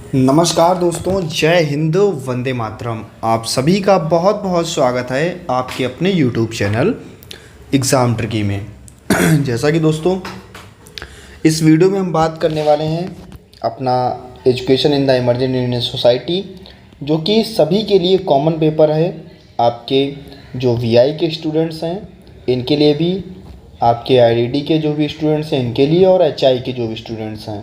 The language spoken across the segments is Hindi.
नमस्कार दोस्तों, जय हिंद, वंदे मातरम। आप सभी का बहुत बहुत स्वागत है आपके अपने YouTube चैनल एग्ज़ाम ट्रिकी में। जैसा कि दोस्तों इस वीडियो में हम बात करने वाले हैं अपना education in the emerging Indian society, जो कि सभी के लिए कॉमन पेपर है। आपके जो वीआई के स्टूडेंट्स हैं इनके लिए भी, आपके आईडीडी के जो भी स्टूडेंट्स हैं इनके लिए, और एचआई के जो भी स्टूडेंट्स हैं,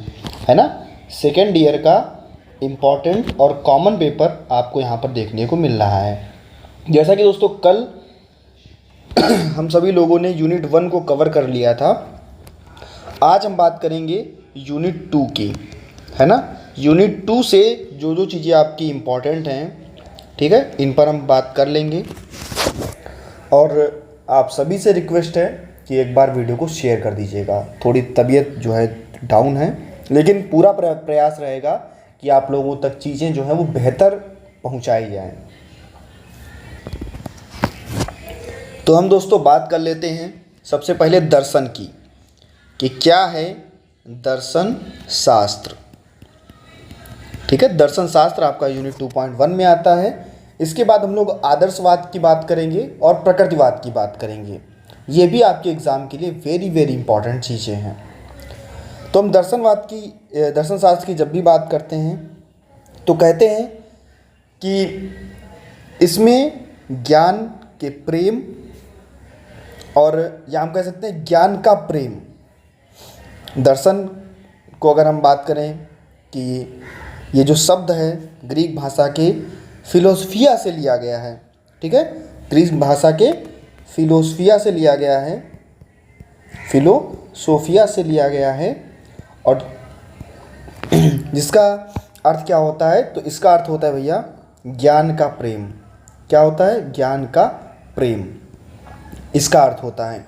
है ना, सेकेंड ईयर का इम्पॉर्टेंट और कॉमन पेपर आपको यहाँ पर देखने को मिल रहा है। जैसा कि दोस्तों कल हम सभी लोगों ने यूनिट 1 को कवर कर लिया था। आज हम बात करेंगे यूनिट 2 की, है ना। यूनिट 2 से जो जो चीज़ें आपकी इम्पॉर्टेंट हैं, ठीक है, इन पर हम बात कर लेंगे। और आप सभी से रिक्वेस्ट है कि एक बार वीडियो को शेयर कर दीजिएगा। थोड़ी तबीयत जो है डाउन है, लेकिन पूरा प्रयास रहेगा कि आप लोगों तक चीज़ें जो हैं वो बेहतर पहुंचाई जाएं। तो हम दोस्तों बात कर लेते हैं सबसे पहले दर्शन की, कि क्या है दर्शन शास्त्र। ठीक है, दर्शन शास्त्र आपका यूनिट 2.1 में आता है। इसके बाद हम लोग आदर्शवाद की बात करेंगे और प्रकृतिवाद की बात करेंगे। ये भी आपके एग्ज़ाम के लिए वेरी वेरी इंपॉर्टेंट चीज़ें हैं। तो हम दर्शन शास्त्र की जब भी बात करते हैं तो कहते हैं कि इसमें ज्ञान के प्रेम, और या हम कह सकते हैं ज्ञान का प्रेम। दर्शन को अगर हम बात करें कि ये जो शब्द है ग्रीक भाषा के फिलोसफिया से लिया गया है। ठीक है, ग्रीक भाषा के फिलोसफिया से लिया गया है, फिलोसोफिया से लिया गया है। और जिसका अर्थ क्या होता है, तो इसका अर्थ होता है भैया ज्ञान का प्रेम। क्या होता है? ज्ञान का प्रेम, इसका अर्थ होता है।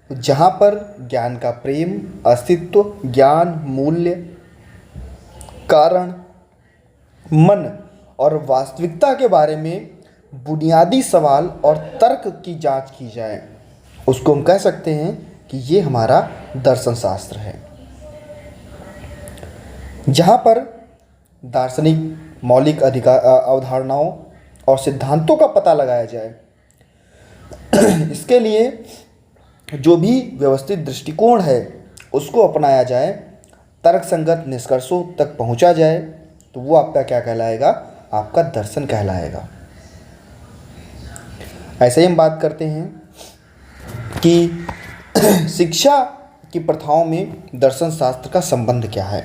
तो जहाँ पर ज्ञान का प्रेम, अस्तित्व, ज्ञान, मूल्य, कारण, मन और वास्तविकता के बारे में बुनियादी सवाल और तर्क की जांच की जाए, उसको हम कह सकते हैं कि ये हमारा दर्शन शास्त्र है। जहाँ पर दार्शनिक मौलिक अवधारणाओं और सिद्धांतों का पता लगाया जाए, इसके लिए जो भी व्यवस्थित दृष्टिकोण है उसको अपनाया जाए, तर्कसंगत निष्कर्षों तक पहुँचा जाए, तो वो आपका क्या कहलाएगा? आपका दर्शन कहलाएगा। ऐसे ही हम बात करते हैं कि शिक्षा की प्रथाओं में दर्शन शास्त्र का संबंध क्या है।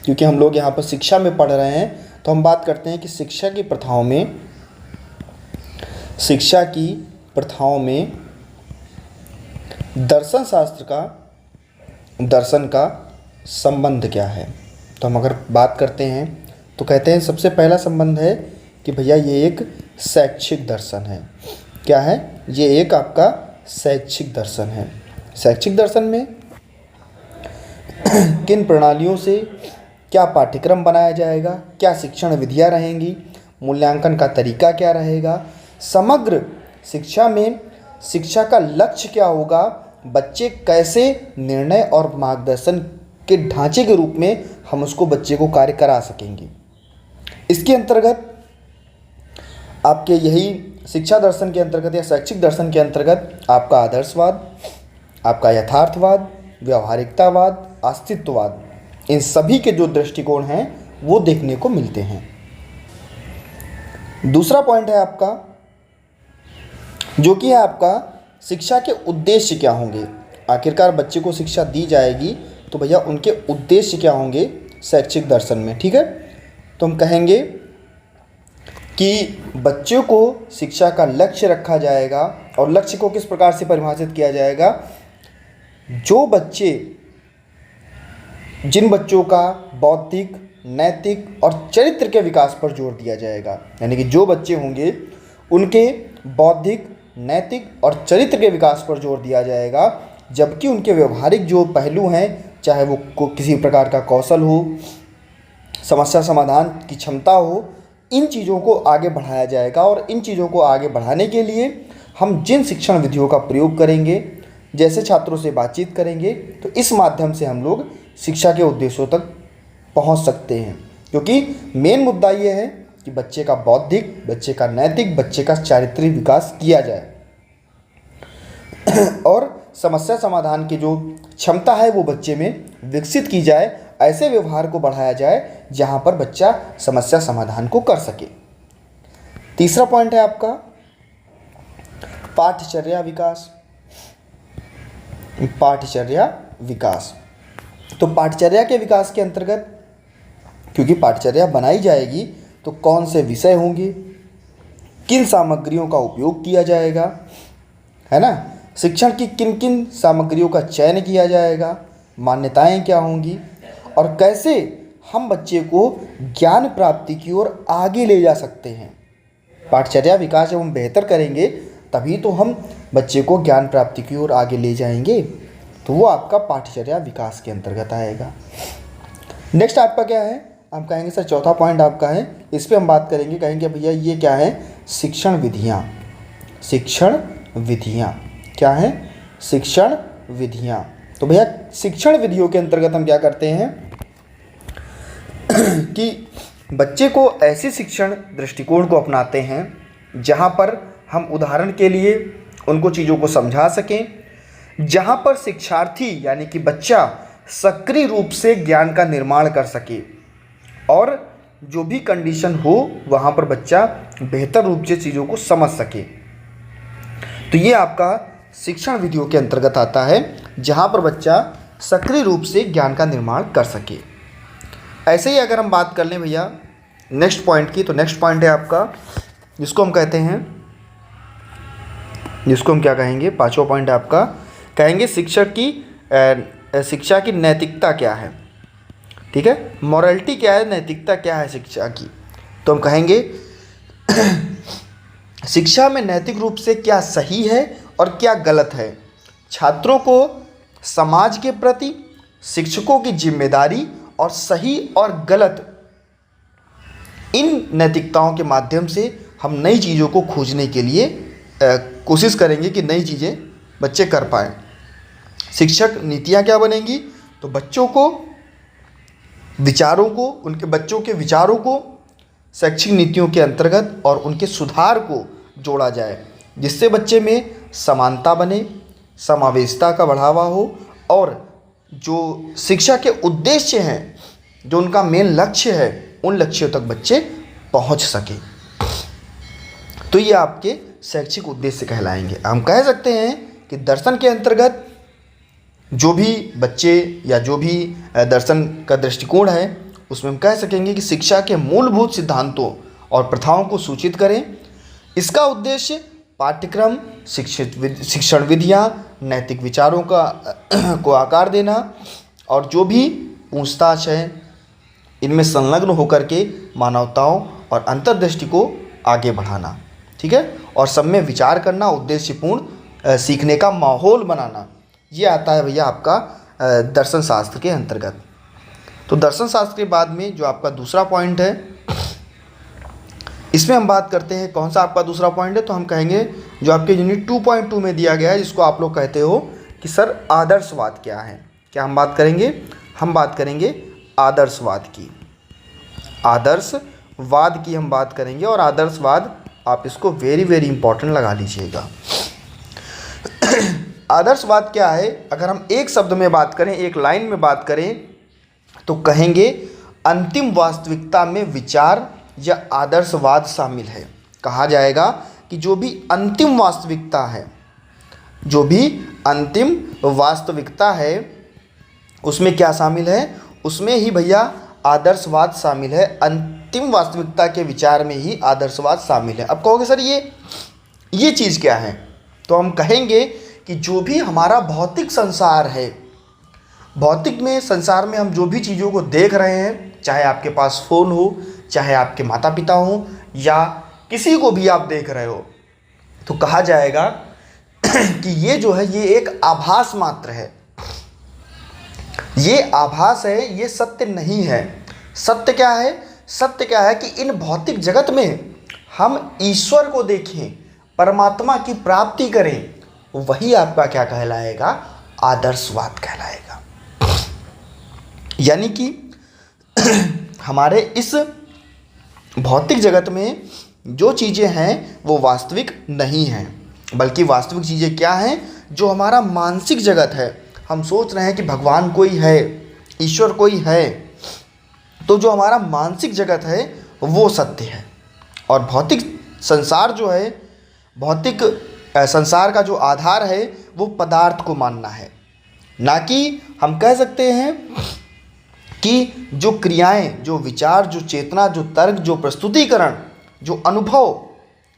क्योंकि हम लोग यहाँ पर शिक्षा में पढ़ रहे हैं, तो हम बात करते हैं कि शिक्षा की प्रथाओं में दर्शन शास्त्र का, दर्शन का संबंध क्या है। तो हम अगर बात करते हैं तो कहते हैं सबसे पहला संबंध है कि भैया ये एक शैक्षिक दर्शन है। क्या है? ये एक आपका शैक्षिक दर्शन है। शैक्षिक दर्शन में किन प्रणालियों से क्या पाठ्यक्रम बनाया जाएगा, क्या शिक्षण विधियाँ रहेंगी, मूल्यांकन का तरीका क्या रहेगा, समग्र शिक्षा में शिक्षा का लक्ष्य क्या होगा, बच्चे कैसे निर्णय और मार्गदर्शन के ढांचे के रूप में हम उसको बच्चे को कार्य करा सकेंगे। इसके अंतर्गत आपके यही शिक्षा दर्शन के अंतर्गत या शैक्षिक दर्शन के अंतर्गत आपका आदर्शवाद, आपका यथार्थवाद, व्यावहारिकतावाद, अस्तित्ववाद, इन सभी के जो दृष्टिकोण हैं वो देखने को मिलते हैं। दूसरा पॉइंट है आपका, जो कि है आपका शिक्षा के उद्देश्य क्या होंगे। आखिरकार बच्चे को शिक्षा दी जाएगी तो भैया उनके उद्देश्य क्या होंगे शैक्षिक दर्शन में। ठीक है, तो हम कहेंगे कि बच्चों को शिक्षा का लक्ष्य रखा जाएगा, और लक्ष्य को किस प्रकार से परिभाषित किया जाएगा। जिन बच्चों का बौद्धिक, नैतिक और चरित्र के विकास पर जोर दिया जाएगा, यानी कि जो बच्चे होंगे उनके बौद्धिक, नैतिक और चरित्र के विकास पर जोर दिया जाएगा, जबकि उनके व्यवहारिक जो पहलू हैं, चाहे वो किसी प्रकार का कौशल हो, समस्या समाधान की क्षमता हो, इन चीज़ों को आगे बढ़ाया जाएगा। और इन चीज़ों को आगे बढ़ाने के लिए हम जिन शिक्षण विधियों का प्रयोग करेंगे, जैसे छात्रों से बातचीत करेंगे, तो इस माध्यम से हम लोग शिक्षा के उद्देश्यों तक पहुंच सकते हैं। क्योंकि मेन मुद्दा ये है कि बच्चे का बौद्धिक, बच्चे का नैतिक, बच्चे का चारित्रिक विकास किया जाए और समस्या समाधान की जो क्षमता है वो बच्चे में विकसित की जाए। ऐसे व्यवहार को बढ़ाया जाए जहाँ पर बच्चा समस्या समाधान को कर सके। तीसरा पॉइंट है आपका पाठचर्या विकास। पाठचर्या विकास, तो पाठचर्या के विकास के अंतर्गत, क्योंकि पाठचर्या बनाई जाएगी तो कौन से विषय होंगे, किन सामग्रियों का उपयोग किया जाएगा, है ना, शिक्षण की किन किन सामग्रियों का चयन किया जाएगा, मान्यताएं क्या होंगी और कैसे हम बच्चे को ज्ञान प्राप्ति की ओर आगे ले जा सकते हैं। पाठचर्या विकास जब हम बेहतर करेंगे तभी तो हम बच्चे को ज्ञान प्राप्ति की ओर आगे ले जाएंगे, तो वो आपका पाठचर्या विकास के अंतर्गत आएगा। नेक्स्ट आपका क्या है, हम कहेंगे सर चौथा पॉइंट आपका है, इस पे हम बात करेंगे, कहेंगे भैया ये क्या है, शिक्षण विधियाँ। शिक्षण विधियाँ क्या है, शिक्षण विधियाँ। तो भैया शिक्षण विधियों के अंतर्गत हम क्या करते हैं कि बच्चे को ऐसे शिक्षण दृष्टिकोण को अपनाते हैं जहाँ पर हम उदाहरण के लिए उनको चीज़ों को समझा सकें, जहाँ पर शिक्षार्थी यानी कि बच्चा सक्रिय रूप से ज्ञान का निर्माण कर सके और जो भी कंडीशन हो वहाँ पर बच्चा बेहतर रूप से चीज़ों को समझ सके। तो ये आपका शिक्षण विधियों के अंतर्गत आता है जहाँ पर बच्चा सक्रिय रूप से ज्ञान का निर्माण कर सके। ऐसे ही अगर हम बात कर लें भैया नेक्स्ट पॉइंट की, तो नेक्स्ट पॉइंट है आपका जिसको हम कहते हैं, जिसको हम क्या कहेंगे, पांचवा पॉइंट है आपका, कहेंगे शिक्षा की नैतिकता क्या है। ठीक है, मॉरलिटी क्या है, नैतिकता क्या है शिक्षा की। तो हम कहेंगे शिक्षा में नैतिक रूप से क्या सही है और क्या गलत है, छात्रों को समाज के प्रति शिक्षकों की जिम्मेदारी और सही और गलत, इन नैतिकताओं के माध्यम से हम नई चीज़ों को खोजने के लिए कोशिश करेंगे कि नई चीज़ें बच्चे कर पाएँ। शिक्षक नीतियाँ क्या बनेंगी, तो बच्चों को विचारों को, उनके बच्चों के विचारों को शैक्षिक नीतियों के अंतर्गत और उनके सुधार को जोड़ा जाए, जिससे बच्चे में समानता बने, समावेशिता का बढ़ावा हो और जो शिक्षा के उद्देश्य हैं, जो उनका मेन लक्ष्य है, उन लक्ष्यों तक बच्चे पहुंच सके। तो ये आपके शैक्षिक उद्देश्य कहलाएंगे। हम कह सकते हैं कि दर्शन के अंतर्गत जो भी बच्चे या जो भी दर्शन का दृष्टिकोण है उसमें हम कह सकेंगे कि शिक्षा के मूलभूत सिद्धांतों और प्रथाओं को सूचित करें। इसका उद्देश्य पाठ्यक्रम, शिक्षण विधियाँ, नैतिक विचारों को आकार देना और जो भी पूछताछ है इनमें संलग्न होकर के मानवताओं और अंतर्दृष्टि को आगे बढ़ाना। ठीक है, और सब में विचार करना, उद्देश्यपूर्ण सीखने का माहौल बनाना, ये आता है भैया आपका दर्शन शास्त्र के अंतर्गत। तो दर्शन शास्त्र के बाद में जो आपका दूसरा पॉइंट है, इसमें हम बात करते हैं कौन सा आपका दूसरा पॉइंट है, तो हम कहेंगे जो आपके यूनिट 2.2 में दिया गया है, जिसको आप लोग कहते हो कि सर आदर्शवाद क्या है। क्या हम बात करेंगे, हम बात करेंगे आदर्शवाद की। आदर्शवाद की हम बात करेंगे और आदर्शवाद आप इसको वेरी वेरी इंपॉर्टेंट लगा लीजिएगा। आदर्शवाद क्या है, अगर हम एक शब्द में बात करें, एक लाइन में बात करें, तो कहेंगे अंतिम वास्तविकता में विचार या आदर्शवाद शामिल है। कहा जाएगा कि जो भी अंतिम वास्तविकता है, जो भी अंतिम वास्तविकता है उसमें क्या शामिल है, उसमें ही भैया आदर्शवाद शामिल है। अंतिम वास्तविकता के विचार में ही आदर्शवाद शामिल है। अब कहोगे सर ये चीज़ क्या है, तो हम कहेंगे कि जो भी हमारा भौतिक संसार है, भौतिक में संसार में हम जो भी चीज़ों को देख रहे हैं, चाहे आपके पास फ़ोन हो, चाहे आपके माता पिता हो या किसी को भी आप देख रहे हो, तो कहा जाएगा कि ये जो है ये एक आभास मात्र है, ये आभास है, ये सत्य नहीं है। सत्य क्या है, सत्य क्या है कि इन भौतिक जगत में हम ईश्वर को देखें, परमात्मा की प्राप्ति करें, वही आपका क्या कहलाएगा, आदर्शवाद कहलाएगा। यानी कि हमारे इस भौतिक जगत में जो चीज़ें हैं वो वास्तविक नहीं हैं, बल्कि वास्तविक चीज़ें क्या हैं? जो हमारा मानसिक जगत है। हम सोच रहे हैं कि भगवान कोई है, ईश्वर कोई है, तो जो हमारा मानसिक जगत है वो सत्य है। और भौतिक संसार जो है, भौतिक संसार का जो आधार है वो पदार्थ को मानना है। ना कि हम कह सकते हैं कि जो क्रियाएं, जो विचार, जो चेतना, जो तर्क, जो प्रस्तुतिकरण, जो अनुभव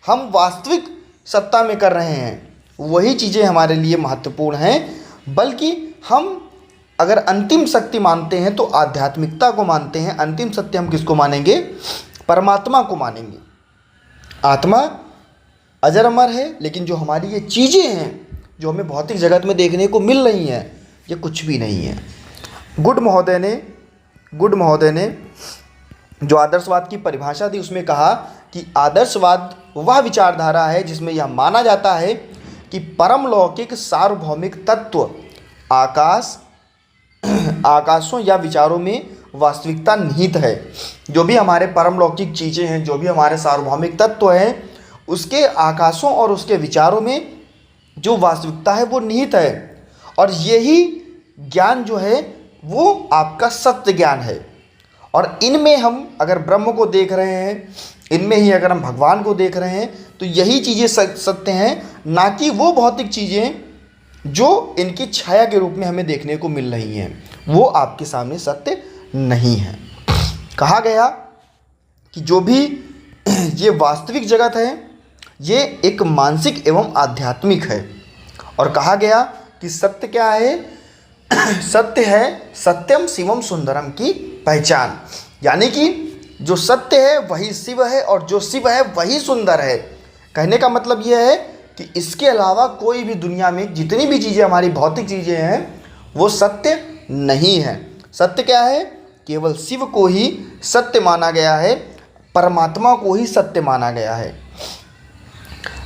हम वास्तविक सत्ता में कर रहे हैं वही चीज़ें हमारे लिए महत्वपूर्ण हैं। बल्कि हम अगर अंतिम शक्ति मानते हैं तो आध्यात्मिकता को मानते हैं। अंतिम सत्य हम किसको मानेंगे? परमात्मा को मानेंगे। आत्मा अजर अमर है, लेकिन जो हमारी ये चीज़ें हैं जो हमें भौतिक जगत में देखने को मिल रही हैं ये कुछ भी नहीं है। गुड महोदय ने जो आदर्शवाद की परिभाषा दी उसमें कहा कि आदर्शवाद वह विचारधारा है जिसमें यह माना जाता है कि परम लौकिक सार्वभौमिक तत्व आकाशों या विचारों में वास्तविकता निहित है। जो भी हमारे परम लौकिक चीज़ें हैं, जो भी हमारे सार्वभौमिक तत्व हैं, उसके आकाशों और उसके विचारों में जो वास्तविकता है वो निहित है। और यही ज्ञान जो है वो आपका सत्य ज्ञान है। और इनमें हम अगर ब्रह्म को देख रहे हैं, इनमें ही अगर हम भगवान को देख रहे हैं, तो यही चीज़ें सत्य हैं, ना कि वो भौतिक चीज़ें जो इनकी छाया के रूप में हमें देखने को मिल रही हैं। वो आपके सामने सत्य नहीं है। कहा गया कि जो भी ये वास्तविक जगत है ये एक मानसिक एवं आध्यात्मिक है। और कहा गया कि सत्य क्या है? सत्य है सत्यम शिवम सुंदरम की पहचान। यानी कि जो सत्य है वही शिव है और जो शिव है वही सुंदर है। कहने का मतलब यह है कि इसके अलावा कोई भी दुनिया में जितनी भी चीज़ें हमारी भौतिक चीज़ें हैं वो सत्य नहीं है। सत्य क्या है? केवल शिव को ही सत्य माना गया है, परमात्मा को ही सत्य माना गया है।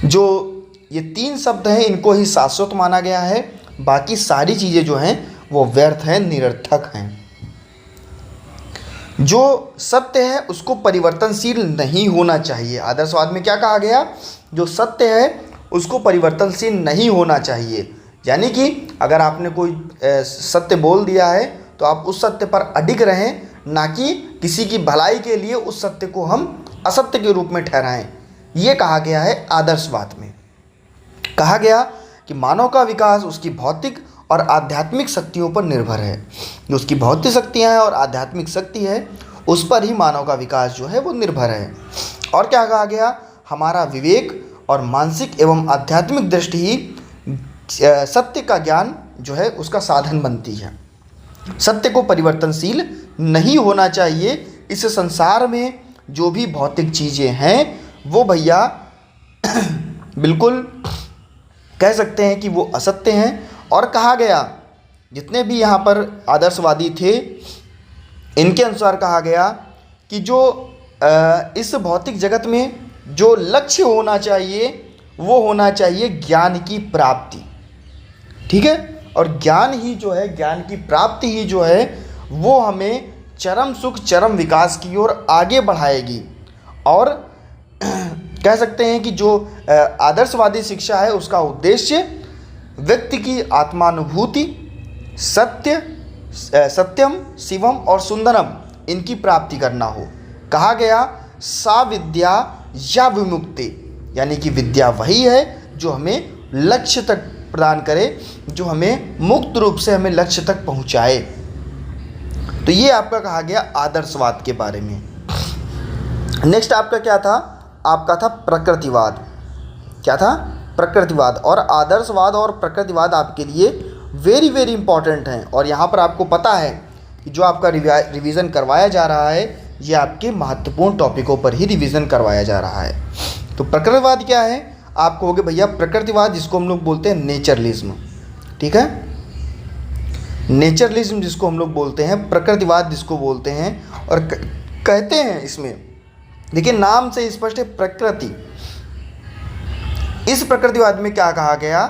जो ये तीन शब्द हैं इनको ही शाश्वत माना गया है। बाकी सारी चीज़ें जो हैं वो व्यर्थ हैं, निरर्थक हैं। जो सत्य है उसको परिवर्तनशील नहीं होना चाहिए। आदर्शवाद में क्या कहा गया? जो सत्य है उसको परिवर्तनशील नहीं होना चाहिए। यानी कि अगर आपने कोई सत्य बोल दिया है तो आप उस सत्य पर अडिग रहें, ना कि किसी की भलाई के लिए उस सत्य को हम असत्य के रूप में ठहराएं। ये कहा गया है आदर्शवाद में। कहा गया कि मानव का विकास उसकी भौतिक और आध्यात्मिक शक्तियों पर निर्भर है। जो उसकी भौतिक शक्तियाँ हैं और आध्यात्मिक शक्ति है उस पर ही मानव का विकास जो है वो निर्भर है। और क्या कहा गया? हमारा विवेक और मानसिक एवं आध्यात्मिक दृष्टि ही सत्य का ज्ञान जो है उसका साधन बनती है। सत्य को परिवर्तनशील नहीं होना चाहिए। इस संसार में जो भी भौतिक चीज़ें हैं वो भैया बिल्कुल कह सकते हैं कि वो असत्य हैं। और कहा गया जितने भी यहाँ पर आदर्शवादी थे इनके अनुसार कहा गया कि जो इस भौतिक जगत में जो लक्ष्य होना चाहिए वो होना चाहिए ज्ञान की प्राप्ति। ठीक है? और ज्ञान ही जो है, ज्ञान की प्राप्ति ही जो है वो हमें चरम सुख, चरम विकास की ओर आगे बढ़ाएगी। और कह सकते हैं कि जो आदर्शवादी शिक्षा है उसका उद्देश्य व्यक्ति की आत्मानुभूति, सत्यम शिवम और सुंदरम इनकी प्राप्ति करना हो। कहा गया सा विद्या या विमुक्ति, यानी कि विद्या वही है जो हमें लक्ष्य तक प्रदान करे, जो हमें मुक्त रूप से हमें लक्ष्य तक पहुंचाए। तो ये आपका कहा गया आदर्शवाद के बारे में। नेक्स्ट आपका क्या था? आपका था प्रकृतिवाद। क्या था? प्रकृतिवाद। और आदर्शवाद और प्रकृतिवाद आपके लिए वेरी वेरी इंपॉर्टेंट हैं। और यहाँ पर आपको पता है कि जो आपका रिवीजन करवाया जा रहा है ये आपके महत्वपूर्ण टॉपिकों पर ही रिवीजन करवाया जा रहा है। तो प्रकृतिवाद क्या है? आप कहोगे भैया प्रकृतिवाद जिसको हम लोग बोलते हैं नेचरलिज्म। ठीक है? नेचरलिज्म जिसको हम लोग बोलते हैं, प्रकृतिवाद जिसको बोलते हैं। और कहते हैं इसमें, देखिए नाम से स्पष्ट है, प्रकृति। इस प्रकृतिवाद में क्या कहा गया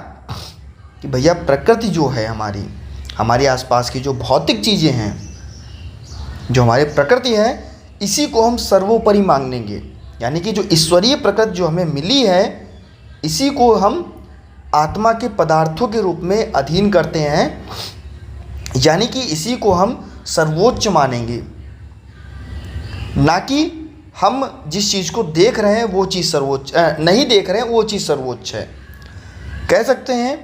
कि भैया प्रकृति जो है हमारी आसपास की जो भौतिक चीज़ें हैं, जो हमारी प्रकृति है, इसी को हम सर्वोपरि मानेंगे। यानी कि जो ईश्वरीय प्रकृति जो हमें मिली है, इसी को हम आत्मा के पदार्थों के रूप में अधीन करते हैं, यानी कि इसी को हम सर्वोच्च मानेंगे, ना कि हम जिस चीज़ को देख रहे हैं वो चीज़ सर्वोच्च नहीं देख रहे हैं वो चीज़ सर्वोच्च है। कह सकते हैं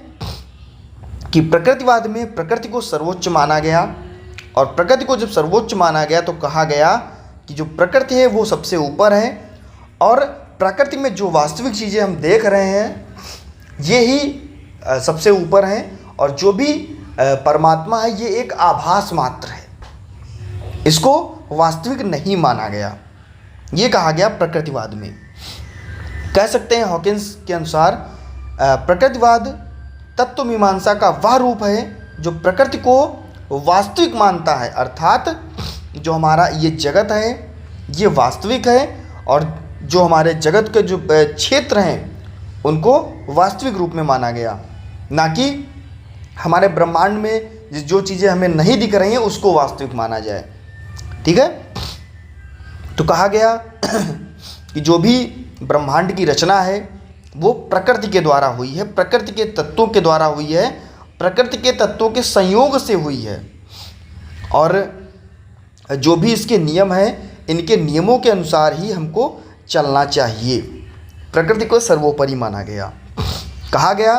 कि प्रकृतिवाद में प्रकृति को सर्वोच्च माना गया, और प्रकृति को जब सर्वोच्च माना गया तो कहा गया कि जो प्रकृति है वो सबसे ऊपर है, और प्रकृति में जो वास्तविक चीज़ें हम देख रहे हैं ये ही सबसे ऊपर हैं, और जो भी परमात्मा है ये एक आभास मात्र है, इसको वास्तविक नहीं माना गया। ये कहा गया प्रकृतिवाद में। कह सकते हैं हॉकिंस के अनुसार प्रकृतिवाद तत्व मीमांसा का वह रूप है जो प्रकृति को वास्तविक मानता है, अर्थात जो हमारा ये जगत है ये वास्तविक है, और जो हमारे जगत के जो क्षेत्र हैं उनको वास्तविक रूप में माना गया, ना कि हमारे ब्रह्मांड में जो चीज़ें हमें नहीं दिख रही हैं उसको वास्तविक माना जाए। ठीक है, तो कहा गया कि जो भी ब्रह्मांड की रचना है वो प्रकृति के द्वारा हुई है, प्रकृति के तत्वों के द्वारा हुई है, प्रकृति के तत्वों के संयोग से हुई है, और जो भी इसके नियम हैं इनके नियमों के अनुसार ही हमको चलना चाहिए। प्रकृति को सर्वोपरि माना गया। कहा गया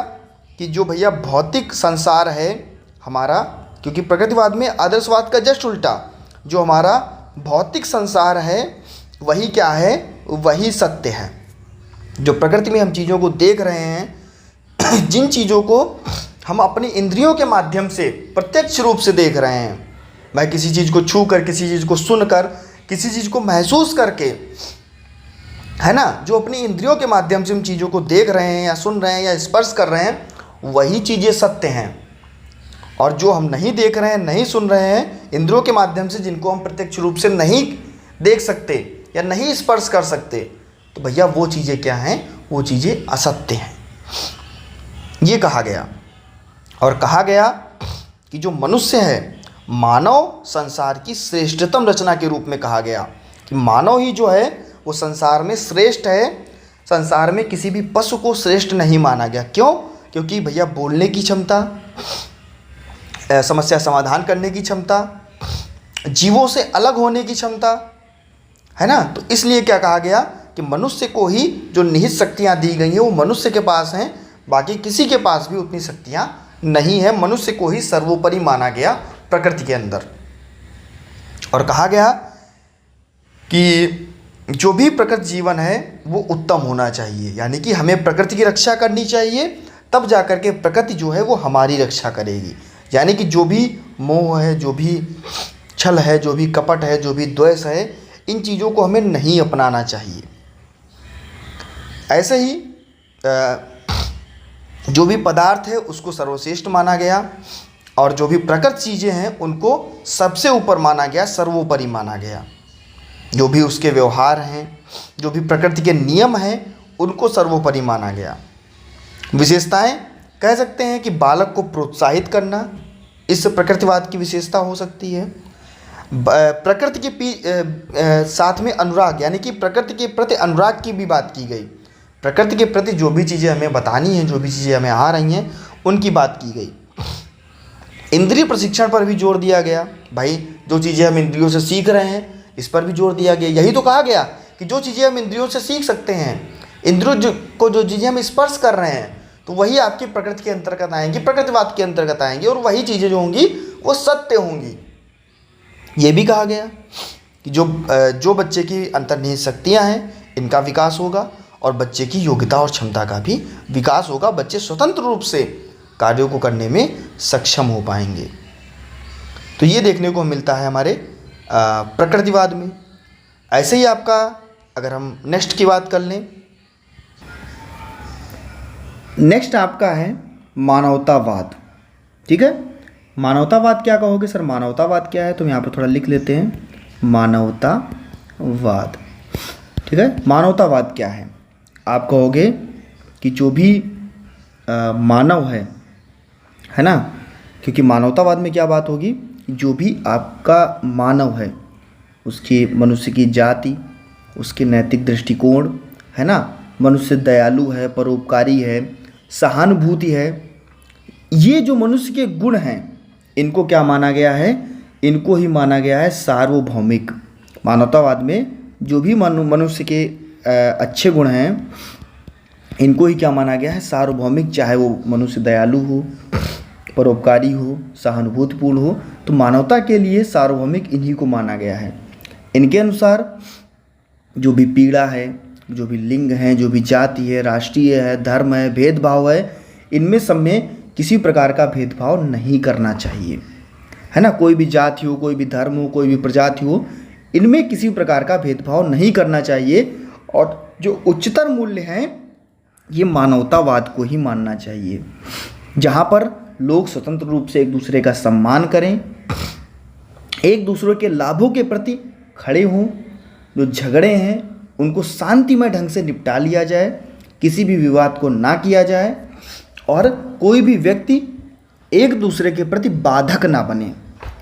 कि जो भैया भौतिक संसार है हमारा, क्योंकि प्रकृतिवाद में आदर्शवाद का जस्ट उल्टा, जो हमारा भौतिक संसार है वही क्या है, वही सत्य है। जो प्रकृति में हम चीज़ों को देख रहे हैं जिन चीज़ों को हम अपनी इंद्रियों के माध्यम से प्रत्यक्ष रूप से देख रहे हैं, मैं किसी चीज़ को छू कर, किसी चीज़ को सुनकर, किसी चीज़ को महसूस करके, है ना, जो अपनी इंद्रियों के माध्यम से हम चीज़ों को देख रहे हैं या सुन रहे हैं या स्पर्श कर रहे हैं, वही चीज़ें सत्य हैं। और जो हम नहीं देख रहे हैं, नहीं सुन रहे हैं इंद्रियों के माध्यम से, जिनको हम प्रत्यक्ष रूप से नहीं देख सकते या नहीं स्पर्श कर सकते, तो भैया वो चीज़ें क्या हैं, वो चीज़ें असत्य हैं। ये कहा गया। और कहा गया कि जो मनुष्य है, मानव संसार की श्रेष्ठतम रचना के रूप में कहा गया कि मानव ही जो है वो संसार में श्रेष्ठ है। संसार में किसी भी पशु को श्रेष्ठ नहीं माना गया। क्यों? क्योंकि भैया बोलने की क्षमता, समस्या समाधान करने की क्षमता, जीवों से अलग होने की क्षमता, है ना, तो इसलिए क्या कहा गया कि मनुष्य को ही जो निहित शक्तियाँ दी गई हैं वो मनुष्य के पास हैं, बाकी किसी के पास भी उतनी शक्तियाँ नहीं है। मनुष्य को ही सर्वोपरि माना गया प्रकृति के अंदर। और कहा गया कि जो भी प्रकृति जीवन है वो उत्तम होना चाहिए, यानी कि हमें प्रकृति की रक्षा करनी चाहिए, तब जाकर के प्रकृति जो है वो हमारी रक्षा करेगी। यानी कि जो भी मोह है, जो भी छल है, जो भी कपट है, जो भी द्वेष है, इन चीज़ों को हमें नहीं अपनाना चाहिए। ऐसे ही जो भी पदार्थ है उसको सर्वश्रेष्ठ माना गया, और जो भी प्रकृति चीज़ें हैं उनको सबसे ऊपर माना गया, सर्वोपरि माना गया। जो भी उसके व्यवहार हैं, जो भी प्रकृति के नियम हैं, उनको सर्वोपरि माना गया। विशेषताएं कह सकते हैं कि बालक को प्रोत्साहित करना, इस प्रकृतिवाद की विशेषता हो सकती है। प्रकृति के साथ में अनुराग, यानी कि प्रकृति के प्रति अनुराग की भी बात की गई। प्रकृति के प्रति जो भी चीज़ें हमें बतानी हैं, जो भी चीज़ें हमें आ रही हैं, उनकी बात की गई। इंद्रिय प्रशिक्षण पर भी जोर दिया गया। भाई जो चीज़ें हम इंद्रियों से सीख रहे हैं इस पर भी जोर दिया गया। यही तो कहा गया कि जो चीज़ें हम इंद्रियों से सीख सकते हैं, इंद्रियों को जो चीज़ें हम स्पर्श कर रहे हैं, तो वही आपकी प्रकृति के अंतर्गत आएंगी, प्रकृतिवाद के अंतर्गत आएंगी, और वही चीज़ें जो होंगी वो सत्य होंगी। ये भी कहा गया कि जो बच्चे की अंतर्निहित शक्तियाँ हैं इनका विकास होगा, और बच्चे की योग्यता और क्षमता का भी विकास होगा। बच्चे स्वतंत्र रूप से कार्यों को करने में सक्षम हो पाएंगे। तो ये देखने को मिलता है हमारे प्रकृतिवाद में। ऐसे ही आपका अगर हम नेक्स्ट की बात कर लें, नेक्स्ट आपका है मानवतावाद। ठीक है, मानवतावाद क्या कहोगे सर? मानवतावाद क्या है? तो यहाँ पर थोड़ा लिख लेते हैं, मानवतावाद। ठीक है, मानवतावाद क्या है? आप कहोगे कि जो भी मानव है ना, क्योंकि मानवतावाद में क्या बात होगी, जो भी आपका मानव है उसकी मनुष्य की जाति, उसके नैतिक दृष्टिकोण, है ना, मनुष्य दयालु है, परोपकारी है, सहानुभूति है। ये जो मनुष्य के गुण हैं, इनको क्या माना गया है? इनको ही माना गया है सार्वभौमिक। मानवतावाद में जो भी मनुष्य के अच्छे गुण हैं, इनको ही क्या माना गया है? सार्वभौमिक। चाहे वो मनुष्य दयालु हो, परोपकारी हो, सहानुभूतिपूर्ण हो, तो मानवता के लिए सार्वभौमिक इन्हीं को माना गया है। इनके अनुसार जो भी पीड़ा है, जो भी लिंग है, जो भी जाति है, राष्ट्रीय है, धर्म है, भेदभाव है, इनमें सब में किसी प्रकार का भेदभाव नहीं करना चाहिए, है ना। कोई भी जाति हो, कोई भी धर्म हो, कोई भी प्रजाति हो, इनमें किसी प्रकार का भेदभाव नहीं करना चाहिए। और जो उच्चतर मूल्य हैं, ये मानवतावाद को ही मानना चाहिए, जहाँ पर लोग स्वतंत्र रूप से एक दूसरे का सम्मान करें, एक दूसरे के लाभों के प्रति खड़े हों, जो झगड़े हैं उनको शांतिमय ढंग से निपटा लिया जाए, किसी भी विवाद को ना किया जाए, और कोई भी व्यक्ति एक दूसरे के प्रति बाधक ना बने,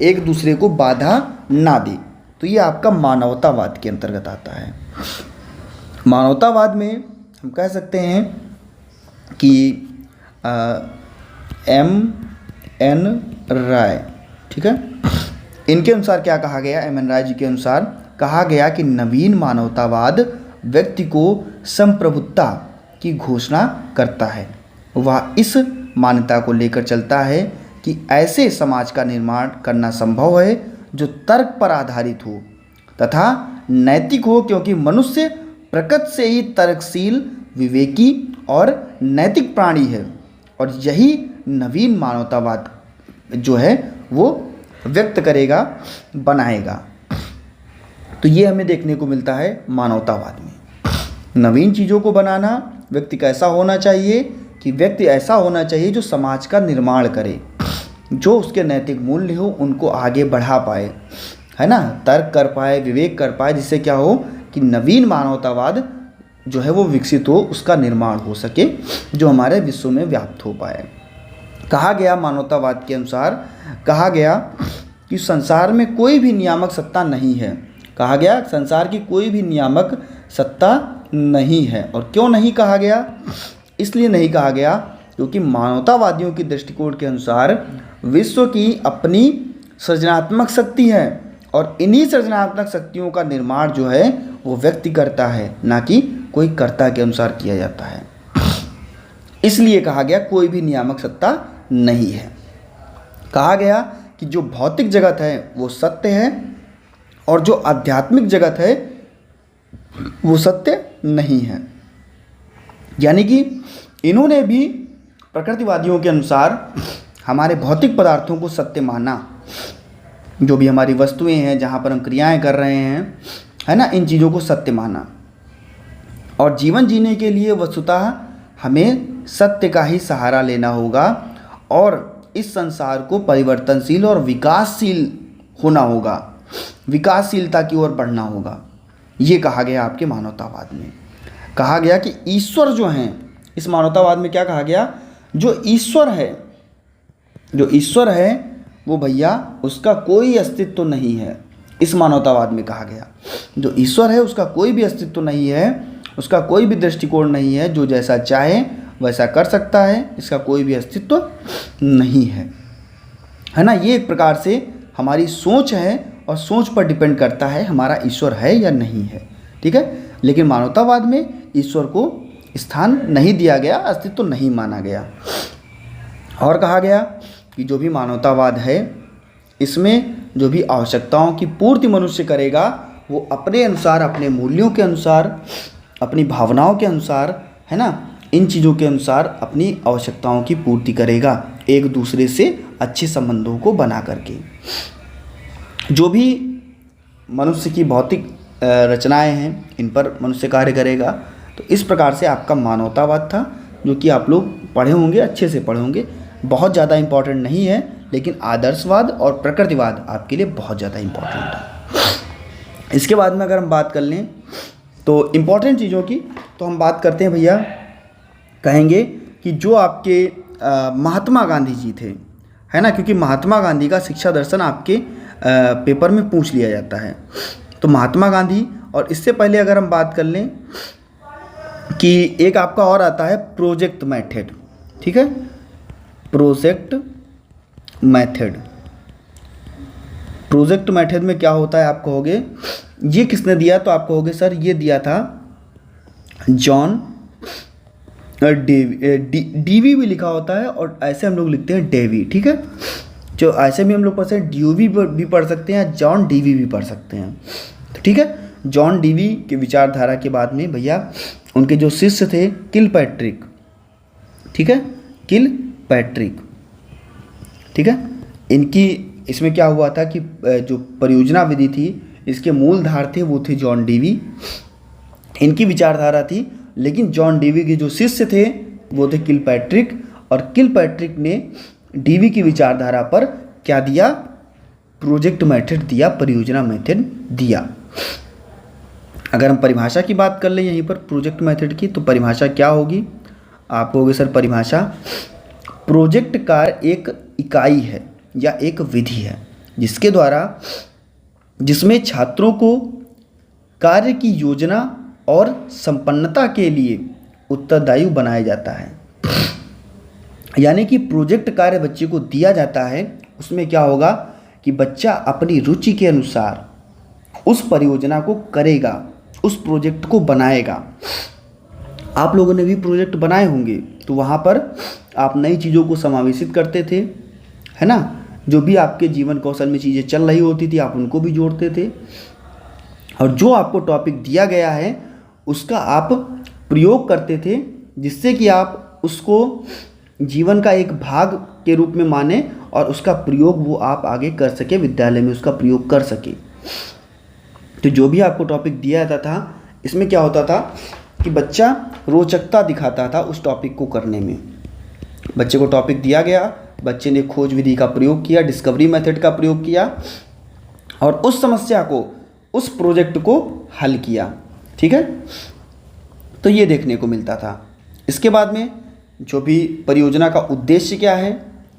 एक दूसरे को बाधा ना दे। तो ये आपका मानवतावाद के अंतर्गत आता है। मानवतावाद में हम कह सकते हैं कि M.N. राय, ठीक है, इनके अनुसार क्या कहा गया? M.N. राय जी के अनुसार कहा गया कि नवीन मानवतावाद व्यक्ति को संप्रभुता की घोषणा करता है। वह इस मान्यता को लेकर चलता है कि ऐसे समाज का निर्माण करना संभव है जो तर्क पर आधारित हो तथा नैतिक हो, क्योंकि मनुष्य प्रकृति से ही तर्कशील, विवेकी और नैतिक प्राणी है, और यही नवीन मानवतावाद जो है वो व्यक्त करेगा, बनाएगा। तो ये हमें देखने को मिलता है मानवतावाद में। नवीन चीज़ों को बनाना व्यक्ति का ऐसा होना चाहिए कि व्यक्ति ऐसा होना चाहिए जो समाज का निर्माण करे, जो उसके नैतिक मूल्य हो उनको आगे बढ़ा पाए, है ना, तर्क कर पाए, विवेक कर पाए, जिससे क्या हो कि नवीन मानवतावाद जो है वो विकसित हो, उसका निर्माण हो सके, जो हमारे विश्व में व्याप्त हो पाए। कहा गया मानवतावाद के अनुसार, कहा गया कि संसार में कोई भी नियामक सत्ता नहीं है। कहा गया संसार की कोई भी नियामक सत्ता नहीं है। और क्यों नहीं कहा गया? इसलिए नहीं कहा गया क्योंकि मानवतावादियों की दृष्टिकोण के अनुसार विश्व की अपनी सृजनात्मक शक्ति है, और इन्हीं सृजनात्मक शक्तियों का निर्माण जो है वो व्यक्ति करता है, ना कि कोई कर्ता के अनुसार किया जाता है। इसलिए कहा गया कोई भी नियामक सत्ता नहीं है। कहा गया कि जो भौतिक जगत है वो सत्य है, और जो आध्यात्मिक जगत है वो सत्य नहीं है। यानी कि इन्होंने भी प्रकृतिवादियों के अनुसार हमारे भौतिक पदार्थों को सत्य माना, जो भी हमारी वस्तुएं हैं, जहाँ पर हम क्रियाएं कर रहे हैं, है ना, इन चीज़ों को सत्य माना। और जीवन जीने के लिए वस्तुतः हमें सत्य का ही सहारा लेना होगा, और इस संसार को परिवर्तनशील और विकासशील होना होगा, विकासशीलता की ओर बढ़ना होगा। ये कहा गया आपके मानवतावाद में। कहा गया कि ईश्वर जो हैं, इस मानवतावाद में क्या कहा गया? जो ईश्वर है, जो ईश्वर है वो भैया उसका कोई अस्तित्व नहीं है। इस मानवतावाद में कहा गया जो ईश्वर है उसका कोई भी अस्तित्व नहीं है, उसका कोई भी दृष्टिकोण नहीं है, जो जैसा चाहे वैसा कर सकता है, इसका कोई भी अस्तित्व नहीं है ना। ये एक प्रकार से हमारी सोच है, और सोच पर डिपेंड करता है हमारा ईश्वर है या नहीं है, ठीक है। लेकिन मानवतावाद में ईश्वर को स्थान नहीं दिया गया, अस्तित्व नहीं माना गया। और कहा गया कि जो भी मानवतावाद है इसमें जो भी आवश्यकताओं की पूर्ति मनुष्य करेगा वो अपने अनुसार, अपने मूल्यों के अनुसार, अपनी भावनाओं के अनुसार, है ना, इन चीज़ों के अनुसार अपनी आवश्यकताओं की पूर्ति करेगा, एक दूसरे से अच्छे संबंधों को बना करके। जो भी मनुष्य की भौतिक रचनाएं हैं इन पर मनुष्य कार्य करेगा। तो इस प्रकार से आपका मानवतावाद था, जो कि आप लोग पढ़े होंगे, अच्छे से पढ़े होंगे। बहुत ज़्यादा इम्पॉर्टेंट नहीं है, लेकिन आदर्शवाद और प्रकृतिवाद आपके लिए बहुत ज़्यादा इम्पॉर्टेंट है। इसके बाद में अगर हम बात कर लें तो इम्पॉर्टेंट चीज़ों की, तो हम बात करते हैं भैया, कहेंगे कि जो आपके महात्मा गांधी जी थे, है ना, क्योंकि महात्मा गांधी का शिक्षा दर्शन आपके पेपर में पूछ लिया जाता है। तो महात्मा गांधी, और इससे पहले अगर हम बात कर लें कि एक आपका और आता है प्रोजेक्ट मेथड, ठीक है, प्रोजेक्ट मेथड। प्रोजेक्ट मेथड में क्या होता है आप कहोगे ये किसने दिया, तो आप कहोगे सर ये दिया था जॉन डीवी भी लिखा होता है और ऐसे हम लोग लिखते हैं डेवी, ठीक है। जो ऐसे भी हम लोग पढ़ते हैं ड्यूवी भी पढ़ सकते हैं, जॉन डीवी भी पढ़ सकते हैं, तो ठीक है। जॉन डीवी के विचारधारा के बाद में भैया उनके जो शिष्य थे किलपैट्रिक, ठीक है, किलपैट्रिक, ठीक है। इनकी इसमें क्या हुआ था कि जो परियोजना विधि थी इसके मूलधार थे वो थे जॉन डीवी, इनकी विचारधारा थी। लेकिन जॉन डीवी के जो शिष्य थे वो थे किलपैट्रिक, और किलपैट्रिक ने डीवी की विचारधारा पर क्या दिया, प्रोजेक्ट मेथड दिया, परियोजना मेथड दिया। अगर हम परिभाषा की बात कर लें यहीं पर प्रोजेक्ट मेथड की, तो परिभाषा क्या होगी, आप कहोगे सर परिभाषा प्रोजेक्ट कार्य एक इकाई है या एक विधि है जिसके द्वारा जिसमें छात्रों को कार्य की योजना और संपन्नता के लिए उत्तरदायी बनाया जाता है। यानी कि प्रोजेक्ट कार्य बच्चे को दिया जाता है, उसमें क्या होगा कि बच्चा अपनी रुचि के अनुसार उस परियोजना को करेगा, उस प्रोजेक्ट को बनाएगा। आप लोगों ने भी प्रोजेक्ट बनाए होंगे, तो वहाँ पर आप नई चीज़ों को समावेशित करते थे, है ना। जो भी आपके जीवन कौशल में चीज़ें चल रही होती थी आप उनको भी जोड़ते थे, और जो आपको टॉपिक दिया गया है उसका आप प्रयोग करते थे, जिससे कि आप उसको जीवन का एक भाग के रूप में माने और उसका प्रयोग वो आप आगे कर सके, विद्यालय में उसका प्रयोग कर सके। तो जो भी आपको टॉपिक दिया जाता था इसमें क्या होता था कि बच्चा रोचकता दिखाता था उस टॉपिक को करने में। बच्चे को टॉपिक दिया गया, बच्चे ने खोज विधि का प्रयोग किया, डिस्कवरी मेथड का प्रयोग किया और उस समस्या को, उस प्रोजेक्ट को हल किया, ठीक है। तो ये देखने को मिलता था। इसके बाद में जो भी परियोजना का उद्देश्य क्या है,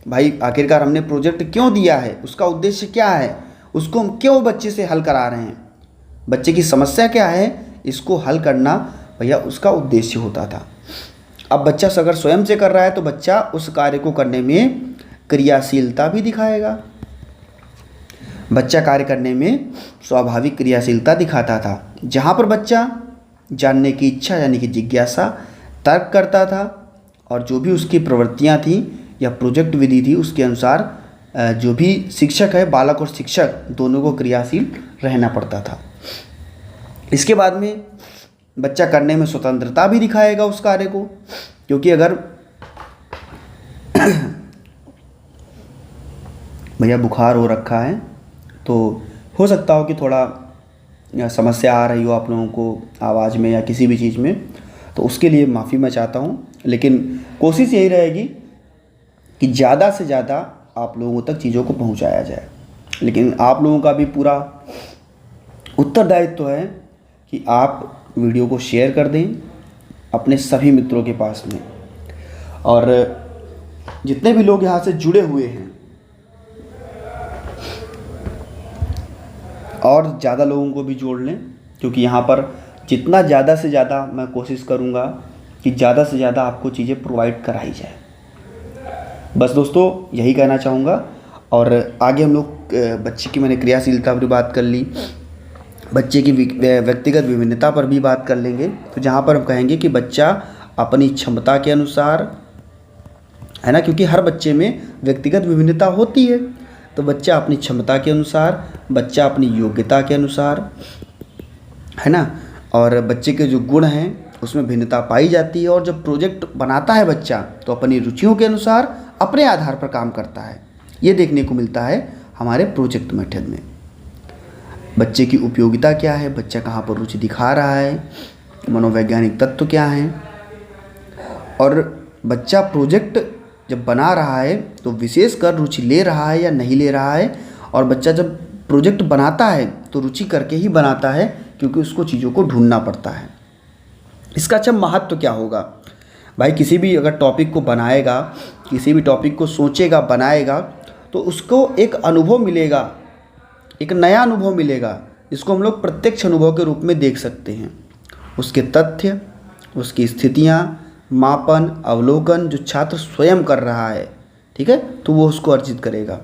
भाई आखिरकार हमने प्रोजेक्ट क्यों दिया है, उसका उद्देश्य क्या है, उसको हम क्यों बच्चे से हल करा रहे हैं, बच्चे की समस्या क्या है, इसको हल करना भैया उसका उद्देश्य होता था। अब बच्चा अगर स्वयं से कर रहा है तो बच्चा उस कार्य को करने में क्रियाशीलता भी दिखाएगा। बच्चा कार्य करने में स्वाभाविक क्रियाशीलता दिखाता था। जहाँ पर बच्चा जानने की इच्छा यानी कि जिज्ञासा, तर्क करता था और जो भी उसकी प्रवृत्तियाँ थीं या प्रोजेक्ट विधि थी उसके अनुसार जो भी शिक्षक है, बालक और शिक्षक दोनों को क्रियाशील रहना पड़ता था। इसके बाद में बच्चा करने में स्वतंत्रता भी दिखाएगा उस कार्य को, क्योंकि अगर भैया बुखार हो रखा है तो हो सकता हो कि थोड़ा समस्या आ रही हो आप लोगों को आवाज़ में या किसी भी चीज़ में, तो उसके लिए माफ़ी मैं चाहता हूँ। लेकिन कोशिश यही रहेगी कि ज़्यादा से ज़्यादा आप लोगों तक चीज़ों को पहुँचाया जाए। लेकिन आप लोगों का भी पूरा उत्तरदायित्व है कि आप वीडियो को शेयर कर दें अपने सभी मित्रों के पास में, और जितने भी लोग यहाँ से जुड़े हुए हैं और ज़्यादा लोगों को भी जोड़ लें, क्योंकि यहाँ पर जितना ज़्यादा से ज़्यादा मैं कोशिश करूँगा कि ज़्यादा से ज़्यादा आपको चीज़ें प्रोवाइड कराई जाए। बस दोस्तों यही कहना चाहूँगा। और आगे हम लोग बच्चे की, मैंने क्रियाशीलता पर बात कर ली, बच्चे की व्यक्तिगत विभिन्नता पर भी बात कर लेंगे। तो जहाँ पर हम कहेंगे कि बच्चा अपनी क्षमता के अनुसार, है ना, क्योंकि हर बच्चे में व्यक्तिगत विभिन्नता होती है, तो बच्चा अपनी क्षमता के अनुसार, बच्चा अपनी योग्यता के अनुसार, है ना, और बच्चे के जो गुण हैं उसमें भिन्नता पाई जाती है। और जब प्रोजेक्ट बनाता है बच्चा तो अपनी रुचियों के अनुसार अपने आधार पर काम करता है। ये देखने को मिलता है हमारे प्रोजेक्ट मेथड में। बच्चे की उपयोगिता क्या है, बच्चा कहाँ पर रुचि दिखा रहा है, मनोवैज्ञानिक तत्व क्या हैं, और बच्चा प्रोजेक्ट जब बना रहा है तो विशेषकर रुचि ले रहा है या नहीं ले रहा है। और बच्चा जब प्रोजेक्ट बनाता है तो रुचि करके ही बनाता है, क्योंकि उसको चीज़ों को ढूंढना पड़ता है। इसका अच्छा महत्व क्या होगा भाई, किसी भी अगर टॉपिक को बनाएगा, किसी भी टॉपिक को सोचेगा, बनाएगा, तो उसको एक अनुभव मिलेगा, एक नया अनुभव मिलेगा इसको हम लोग प्रत्यक्ष अनुभव के रूप में देख सकते हैं। उसके तथ्य, उसकी स्थितियाँ, मापन, अवलोकन जो छात्र स्वयं कर रहा है, ठीक है, तो वो उसको अर्जित करेगा।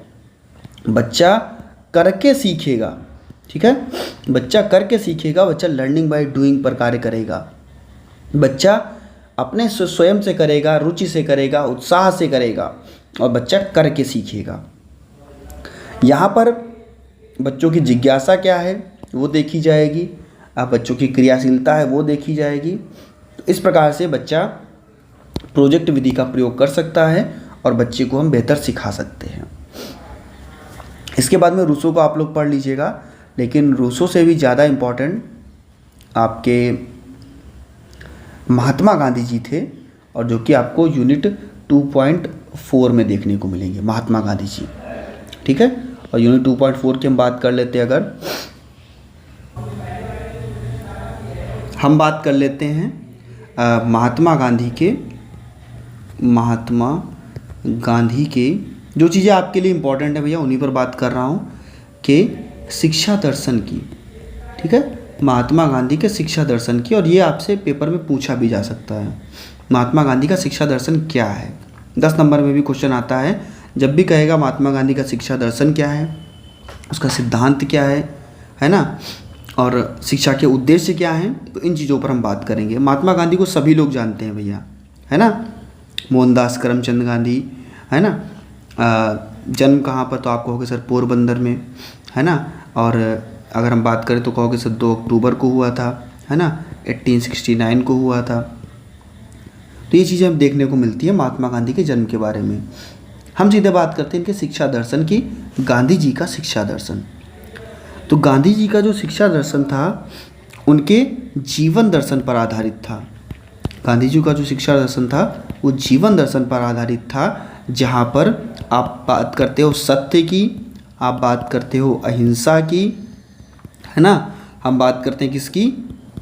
बच्चा करके सीखेगा, ठीक है, बच्चा करके सीखेगा, बच्चा लर्निंग बाय डूइंग पर कार्य करेगा। बच्चा अपने स्वयं से करेगा, रुचि से करेगा, उत्साह से करेगा और बच्चा करके सीखेगा। यहाँ पर बच्चों की जिज्ञासा क्या है वो देखी जाएगी, बच्चों की क्रियाशीलता है वो देखी जाएगी। तो इस प्रकार से बच्चा प्रोजेक्ट विधि का प्रयोग कर सकता है और बच्चे को हम बेहतर सिखा सकते हैं। इसके बाद में रूसो को आप लोग पढ़ लीजिएगा, लेकिन रूसो से भी ज़्यादा इम्पोर्टेंट आपके महात्मा गांधी जी थे, और जो कि आपको यूनिट 2.4 में देखने को मिलेंगे, महात्मा गांधी जी, ठीक है। और यूनिट 2.4 की हम बात कर लेते हैं। अगर हम बात कर लेते हैं महात्मा गांधी के जो चीज़ें आपके लिए इम्पोर्टेंट है भैया उन्हीं पर बात कर रहा हूँ, कि शिक्षा दर्शन की, ठीक है, महात्मा गांधी के शिक्षा दर्शन की। और ये आपसे पेपर में पूछा भी जा सकता है, महात्मा गांधी का शिक्षा दर्शन क्या है। 10 नंबर में भी क्वेश्चन आता है, जब भी कहेगा महात्मा गांधी का शिक्षा दर्शन क्या है, उसका सिद्धांत क्या है ना, और शिक्षा के उद्देश्य क्या हैं, तो इन चीज़ों पर हम बात करेंगे। महात्मा गांधी को सभी लोग जानते हैं भैया, है ना, मोहनदास करमचंद गांधी, है ना। जन्म कहाँ पर, तो आप कहोगे सर पोरबंदर में, है ना। और अगर हम बात करें तो कहोगे सर 2 अक्टूबर को हुआ था, है ना, 1869 को हुआ था। तो ये चीज़ें हम देखने को मिलती है महात्मा गांधी के जन्म के बारे में। हम सीधे बात करते हैं इनके शिक्षा दर्शन की। गांधी जी का शिक्षा दर्शन, तो गांधी जी का जो शिक्षा दर्शन था उनके जीवन दर्शन पर आधारित था। गांधी जी का जो शिक्षा दर्शन था वो जीवन दर्शन पर आधारित था, जहाँ पर आप बात करते हो सत्य की, आप बात करते हो अहिंसा की, है ना, हम बात करते हैं किसकी,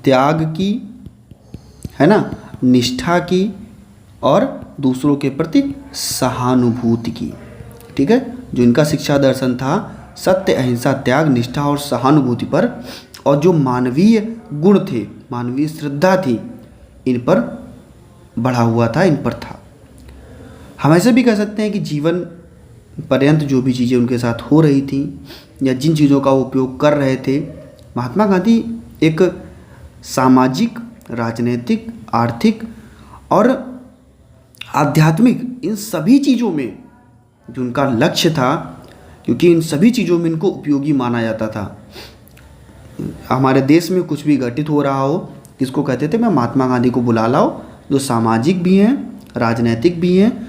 त्याग की, है ना, निष्ठा की और दूसरों के प्रति सहानुभूति की, ठीक है। जो इनका शिक्षा दर्शन था सत्य, अहिंसा, त्याग, निष्ठा और सहानुभूति पर, और जो मानवीय गुण थे, मानवीय श्रद्धा थी, इन पर बढ़ा हुआ था, इन पर था। हम ऐसे भी कह सकते हैं कि जीवन पर्यंत जो भी चीज़ें उनके साथ हो रही थी या जिन चीज़ों का वो उपयोग कर रहे थे, महात्मा गांधी एक सामाजिक, राजनीतिक, आर्थिक और आध्यात्मिक इन सभी चीज़ों में जो उनका लक्ष्य था, क्योंकि इन सभी चीज़ों में इनको उपयोगी माना जाता था। हमारे देश में कुछ भी घटित हो रहा हो, किसको कहते थे, मैं महात्मा गांधी को बुला लाओ, जो सामाजिक भी हैं, राजनीतिक भी हैं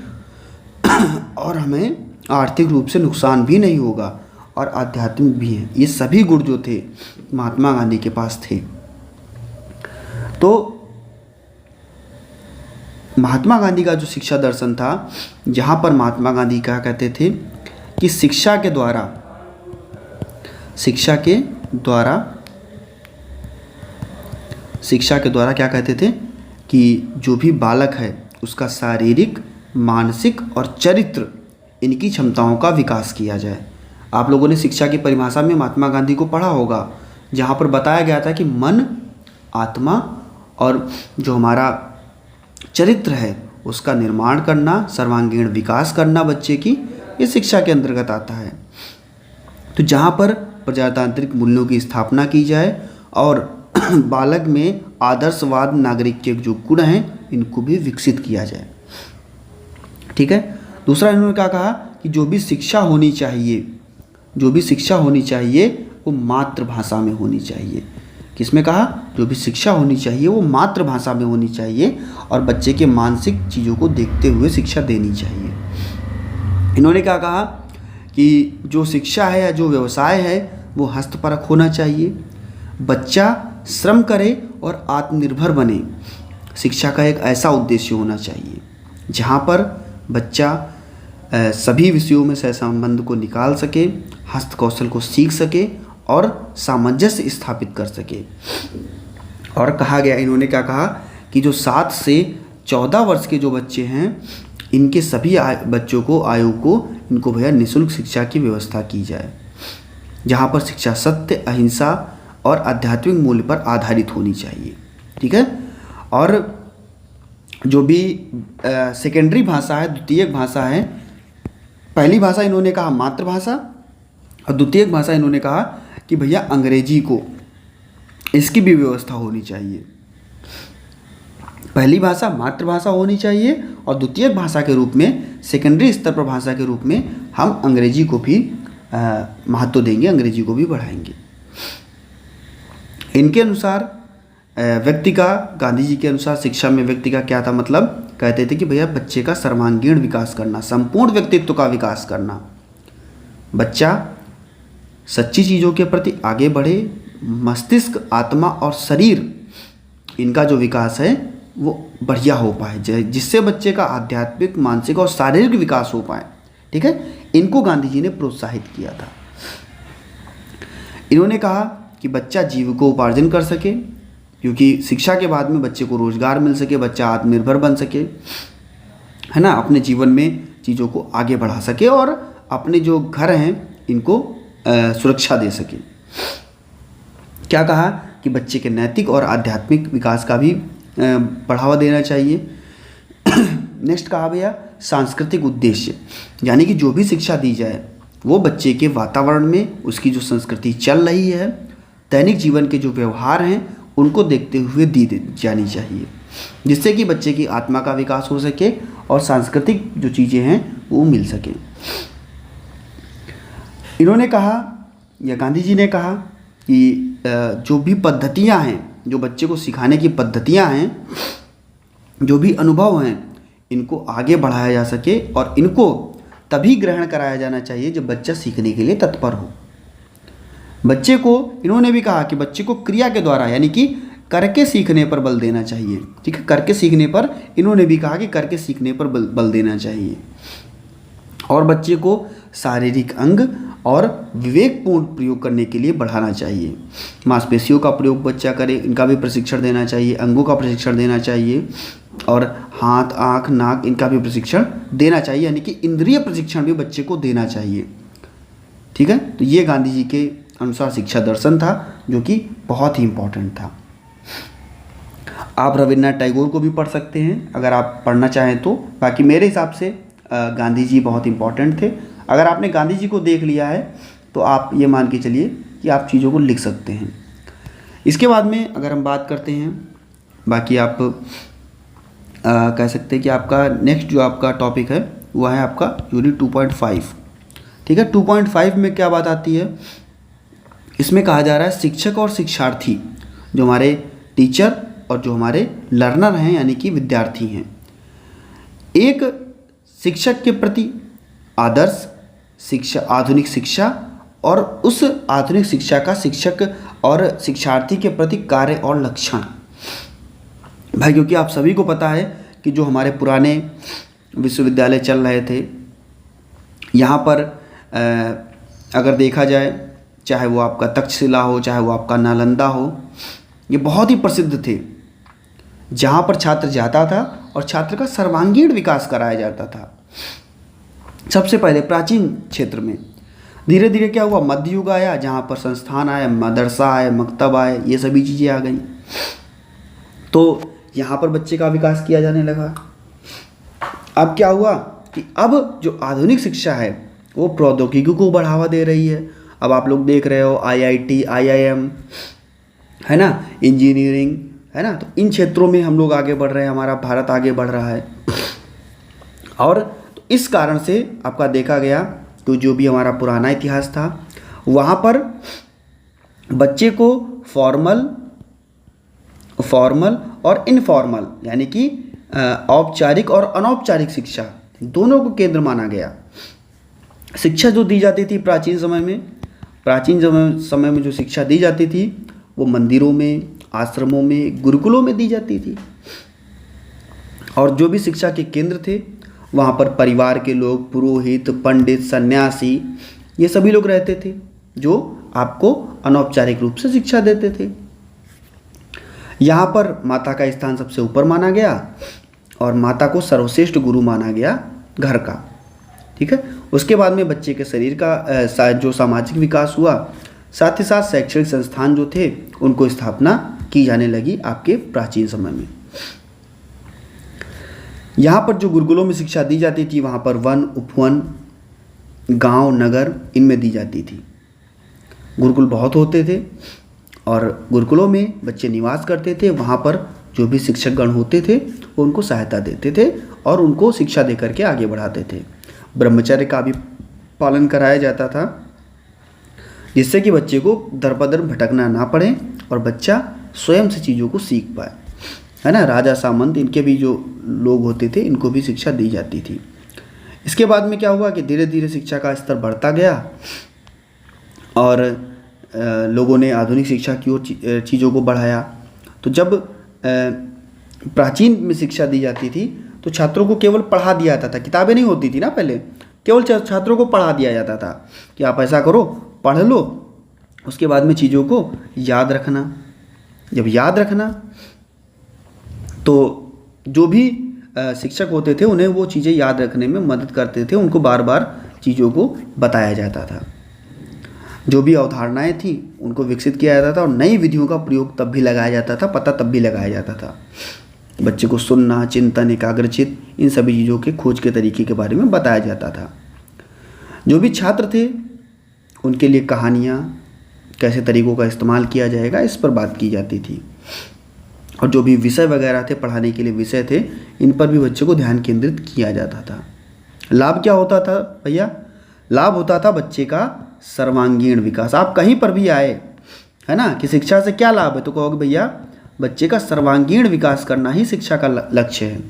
और हमें आर्थिक रूप से नुकसान भी नहीं होगा, और आध्यात्मिक भी हैं। ये सभी गुण जो थे महात्मा गांधी के पास थे। तो महात्मा गांधी का जो शिक्षा दर्शन था, जहाँ पर महात्मा गांधी क्या कहते थे कि शिक्षा के द्वारा क्या कहते थे कि जो भी बालक है उसका शारीरिक, मानसिक और चरित्र, इनकी क्षमताओं का विकास किया जाए। आप लोगों ने शिक्षा की परिभाषा में महात्मा गांधी को पढ़ा होगा, जहाँ पर बताया गया था कि मन, आत्मा और जो हमारा चरित्र है उसका निर्माण करना, सर्वांगीण विकास करना बच्चे की, ये शिक्षा के अंतर्गत आता है। तो जहाँ पर प्रजातांत्रिक मूल्यों की स्थापना की जाए और बालक में आदर्शवाद नागरिक के जो गुण हैं इनको भी विकसित किया जाए, ठीक है। दूसरा इन्होंने क्या कहा कि जो भी शिक्षा होनी चाहिए वो मातृभाषा में होनी चाहिए। किसमें कहा, जो भी शिक्षा होनी चाहिए वो मातृभाषा में होनी चाहिए और बच्चे के मानसिक चीज़ों को देखते हुए शिक्षा देनी चाहिए। इन्होंने क्या कहा कि जो शिक्षा है या जो व्यवसाय है वो हस्तपरक होना चाहिए, बच्चा श्रम करे और आत्मनिर्भर बने। शिक्षा का एक ऐसा उद्देश्य होना चाहिए जहाँ पर बच्चा सभी विषयों में सहसंबंध को निकाल सके, हस्तकौशल को सीख सके और सामंजस्य स्थापित कर सके। और कहा गया, इन्होंने क्या कहा कि जो 7 से 14 वर्ष के जो बच्चे हैं, इनके सभी बच्चों को, आयु को, इनको भैया निःशुल्क शिक्षा की व्यवस्था की जाए, जहाँ पर शिक्षा सत्य, अहिंसा और आध्यात्मिक मूल्य पर आधारित होनी चाहिए। ठीक है। और जो भी सेकेंडरी भाषा है, द्वितीयक भाषा है, पहली भाषा इन्होंने कहा मातृभाषा और द्वितीयक भाषा इन्होंने कहा कि भैया अंग्रेजी को, इसकी भी व्यवस्था होनी चाहिए। पहली भाषा मातृभाषा होनी चाहिए और द्वितीयक भाषा के रूप में, सेकेंडरी स्तर पर भाषा के रूप में हम अंग्रेजी को भी महत्व देंगे, अंग्रेजी को भी बढ़ाएंगे। इनके अनुसार व्यक्ति का, गांधी जी के अनुसार शिक्षा में व्यक्ति का क्या था मतलब, कहते थे कि भैया बच्चे का सर्वांगीण विकास करना, संपूर्ण व्यक्तित्व का विकास करना। बच्चा सच्ची चीज़ों के प्रति आगे बढ़े, मस्तिष्क, आत्मा और शरीर, इनका जो विकास है वो बढ़िया हो पाए, जिससे बच्चे का आध्यात्मिक, मानसिक और शारीरिक विकास हो पाए। ठीक है। इनको गांधी जी ने प्रोत्साहित किया था। इन्होंने कहा कि बच्चा जीविकोपार्जन कर सके, क्योंकि शिक्षा के बाद में बच्चे को रोजगार मिल सके, बच्चा आत्मनिर्भर बन सके, है ना, अपने जीवन में चीज़ों को आगे बढ़ा सके और अपने जो घर हैं इनको सुरक्षा दे सके। क्या कहा कि बच्चे के नैतिक और आध्यात्मिक विकास का भी बढ़ावा देना चाहिए। नेक्स्ट कहा भैया सांस्कृतिक उद्देश्य, यानी कि जो भी शिक्षा दी जाए वो बच्चे के वातावरण में, उसकी जो संस्कृति चल रही है, दैनिक जीवन के जो व्यवहार हैं उनको देखते हुए दी जानी चाहिए, जिससे कि बच्चे की आत्मा का विकास हो सके और सांस्कृतिक जो चीज़ें हैं वो मिल सके। इन्होंने कहा, या गांधी जी ने कहा कि जो भी पद्धतियां हैं, जो बच्चे को सिखाने की पद्धतियां हैं, जो भी अनुभव हैं, इनको आगे बढ़ाया जा सके और इनको तभी ग्रहण कराया जाना चाहिए जब बच्चा सीखने के लिए तत्पर हो। बच्चे को, इन्होंने भी कहा कि बच्चे को क्रिया के द्वारा, यानी कि करके सीखने पर बल देना चाहिए। ठीक है। करके सीखने पर, इन्होंने भी कहा कि करके सीखने पर बल देना चाहिए और बच्चे को शारीरिक अंग और विवेकपूर्ण प्रयोग करने के लिए बढ़ाना चाहिए। मांसपेशियों का प्रयोग बच्चा करे, इनका भी प्रशिक्षण देना चाहिए, अंगों का प्रशिक्षण देना चाहिए और हाथ, आँख, नाक, इनका भी प्रशिक्षण देना चाहिए, यानी कि इंद्रिय प्रशिक्षण भी बच्चे को देना चाहिए। ठीक है। तो ये गांधी जी के अनुसार शिक्षा दर्शन था, जो कि बहुत ही इम्पोर्टेंट था। आप रविन्द्रनाथ टैगोर को भी पढ़ सकते हैं अगर आप पढ़ना चाहें तो। बाकी मेरे हिसाब से गांधी जी बहुत इम्पोर्टेंट थे। अगर आपने गांधी जी को देख लिया है तो आप ये मान के चलिए कि आप चीज़ों को लिख सकते हैं। इसके बाद में अगर हम बात करते हैं, बाकी आप कह सकते हैं कि आपका नेक्स्ट जो आपका टॉपिक है वह है आपका यूनिट 2.5। ठीक है। 2.5 में क्या बात आती है, इसमें कहा जा रहा है शिक्षक और शिक्षार्थी, जो हमारे टीचर और जो हमारे लर्नर हैं, यानी कि विद्यार्थी हैं, एक शिक्षक के प्रति आदर्श शिक्षा, आधुनिक शिक्षा और उस आधुनिक शिक्षा का शिक्षक और शिक्षार्थी के प्रति कार्य और लक्षण। भाई क्योंकि आप सभी को पता है कि जो हमारे पुराने विश्वविद्यालय चल रहे थे, यहाँ पर अगर देखा जाए, चाहे वो आपका तक्षशिला हो, चाहे वो आपका नालंदा हो, ये बहुत ही प्रसिद्ध थे, जहाँ पर छात्र जाता था और छात्र का सर्वांगीण विकास कराया जाता था। सबसे पहले प्राचीन क्षेत्र में, धीरे धीरे क्या हुआ, मध्य युग आया, जहाँ पर संस्थान आए, मदरसा आए, मकतब आए, ये सभी चीज़ें आ गई, तो यहाँ पर बच्चे का विकास किया जाने लगा। अब क्या हुआ कि अब जो आधुनिक शिक्षा है वो प्रौद्योगिकी को बढ़ावा दे रही है। अब आप लोग देख रहे हो IIT, IIM, है ना, इंजीनियरिंग, है ना, तो इन क्षेत्रों में हम लोग आगे बढ़ रहे हैं, हमारा भारत आगे बढ़ रहा है। और तो इस कारण से आपका देखा गया तो जो भी हमारा पुराना इतिहास था, वहाँ पर बच्चे को फॉर्मल और इनफॉर्मल, यानी कि औपचारिक और अनौपचारिक शिक्षा दोनों को केंद्र माना गया। शिक्षा जो दी जाती थी प्राचीन समय में जो शिक्षा दी जाती थी वो मंदिरों में, आश्रमों में, गुरुकुलों में दी जाती थी। और जो भी शिक्षा के केंद्र थे वहाँ पर परिवार के लोग, पुरोहित, पंडित, सन्यासी, ये सभी लोग रहते थे जो आपको अनौपचारिक रूप से शिक्षा देते थे। यहाँ पर माता का स्थान सबसे ऊपर माना गया और माता को सर्वश्रेष्ठ गुरु माना गया घर का। ठीक है। उसके बाद में बच्चे के शरीर का जो सामाजिक विकास हुआ, साथ ही साथ शैक्षणिक संस्थान जो थे उनको स्थापना की जाने लगी आपके प्राचीन समय में। यहाँ पर जो गुरुकुलों में शिक्षा दी जाती थी वहाँ पर वन, उपवन, गांव, नगर इनमें दी जाती थी। गुरुकुल बहुत होते थे और गुरुकुलों में बच्चे निवास करते थे। वहाँ पर जो भी शिक्षक गण होते थे वो उनको सहायता देते थे और उनको शिक्षा दे करके आगे बढ़ाते थे। ब्रह्मचर्य का भी पालन कराया जाता था जिससे कि बच्चे को दर बदर भटकना ना पड़े और बच्चा स्वयं से चीज़ों को सीख पाए, है ना। राजा सामंत इनके भी जो लोग होते थे इनको भी शिक्षा दी जाती थी। इसके बाद में क्या हुआ कि धीरे धीरे शिक्षा का स्तर बढ़ता गया और लोगों ने आधुनिक शिक्षा की ओर चीज़ों को बढ़ाया। तो जब प्राचीन में शिक्षा दी जाती थी तो छात्रों को केवल पढ़ा दिया जाता था, किताबें नहीं होती थी ना पहले, केवल छात्रों को पढ़ा दिया जाता था कि आप ऐसा करो, पढ़ लो, उसके बाद में चीज़ों को याद रखना। जब याद रखना तो जो भी शिक्षक होते थे उन्हें वो चीज़ें याद रखने में मदद करते थे, उनको बार बार चीज़ों को बताया जाता था। जो भी अवधारणाएं थी उनको विकसित किया जाता था और नई विधियों का प्रयोग तब भी लगाया जाता था, पता तब भी लगाया जाता था। बच्चे को सुनना, चिंतन, एकाग्रचित इन सभी चीज़ों के खोज के तरीके के बारे में बताया जाता था। जो भी छात्र थे उनके लिए कहानियाँ, कैसे तरीक़ों का इस्तेमाल किया जाएगा, इस पर बात की जाती थी। और जो भी विषय वगैरह थे, पढ़ाने के लिए विषय थे, इन पर भी बच्चे को ध्यान केंद्रित किया जाता था। लाभ क्या होता था भैया? लाभ होता था बच्चे का सर्वांगीण विकास। आप कहीं पर भी आए, है ना, कि शिक्षा से क्या लाभ है, तो कहोगे भैया बच्चे का सर्वांगीण विकास करना ही शिक्षा का लक्ष्य है।